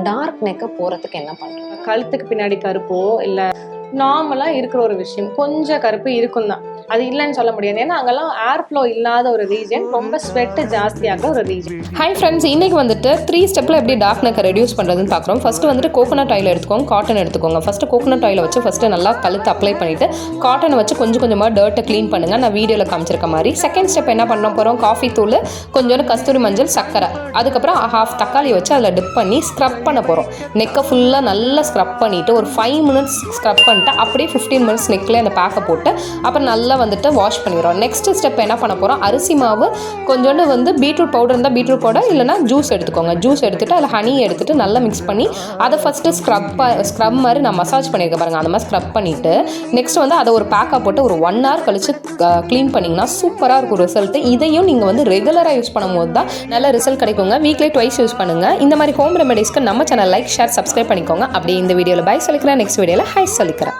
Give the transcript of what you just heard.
Dark நெக்கை போகிறதுக்கு என்ன பண்ணுறோம்? கழுத்துக்கு பின்னாடி கருப்போ இல்லை நார்மலாக இருக்கிற ஒரு விஷயம் கொஞ்சம் கருப்பு இருக்கும் தான், அது இல்லைன்னு சொல்ல முடியாது. ஏன்னா அங்கெல்லாம் ஏர் ஃப்ளோ இல்லாத ஒரு ரீஜன், ரொம்ப ஸ்வெட்டு ஜாஸ்தியாக ஒரு ரீஜன். ஹாய் ஃப்ரெண்ட்ஸ், இன்றைக்கி வந்துட்டு 3 ஸ்டெப்பில் எப்படி டார்க் நெக்கை ரெடியூஸ் பண்ணுறதுன்னு பார்க்குறோம். ஃபஸ்ட்டு வந்துட்டு கோகோனட் ஆயில் எடுத்துக்கோங்க, காட்டன் எடுத்துக்கோங்க. ஃபஸ்ட்டு கோகோனட் ஆயிலை வச்சு ஃபஸ்ட்டு நல்லா கழுத்து அப்ளை பண்ணிவிட்டு காட்டனை வச்சு கொஞ்சம் கொஞ்சமாக டர்ட்டை க்ளீன் பண்ணுங்கள். நான் வீடியோவில் காமிச்சிருக்க மாதிரி. செகண்ட் ஸ்டெப் என்ன பண்ண போகிறோம், காஃபி தூள், கொஞ்சோண்டு கஸ்தூரி மஞ்சள், சக்கரை, அதுக்கப்புறம் ஹாஃப் தக்காளி வச்சு அதில் டிப் பண்ணி ஸ்க்ரப் பண்ண போகிறோம். நெக்கை ஃபுல்லாக நல்லா ஸ்க்ரப் பண்ணிவிட்டு ஒரு 5 மினிட்ஸ் ஸ்க்ரப் பண்ணிட்டு அப்படியே 15 மினிட்ஸ் நெக்கில் அந்த பேக்கை போட்டு அப்புறம் நல்லா வந்துட்டு வாஷ் பண்ணிடுறோம். நெக்ஸ்ட் ஸ்டெப் என்ன பண்ண போகிறோம், அரிசி மாவு, கொஞ்சோண்டு வந்து பீட்ரூட் பவுடர் இருந்தால் பீட்ரூட் பவுடர், இல்லைனா ஜூஸ் எடுத்துக்கோங்க. ஜூஸ் எடுத்துகிட்டு அதில் ஹனி எடுத்துகிட்டு நல்லா மிக்ஸ் பண்ணி அதை ஃபஸ்ட்டு ஸ்க்ரப் மாதிரி நான் மசாஜ் பண்ணியிருக்கேன் பாருங்கள், அந்த மாதிரி ஸ்க்ரப் பண்ணிவிட்டு நெக்ஸ்ட் வந்து அதை ஒரு பேக்காக போட்டு ஒரு 1 hour கழிச்சு க்ளீன் பண்ணிங்கன்னா சூப்பராக இருக்கும் ரிசல்ட்டு. இதையும் நீங்கள் வந்து ரெகுலராக யூஸ் பண்ணும்போது தான் நல்ல ரிசல்ட் கிடைக்குங்க. வீக்லி ட்வைஸ் யூஸ் பண்ணுங்கள். இந்த மாதிரி ஹோம் ரெமெடிஸ்க்கு நம்ம சேனல் லைக், ஷேர், சப்ஸ்கிரைப் பண்ணிக்கோங்க. அப்படியே இந்த வீடியோவில் பை சொல்லிக்கிறேன், நெக்ஸ்ட் வீடியோவில் ஹை சொல்லிக்கிறேன்.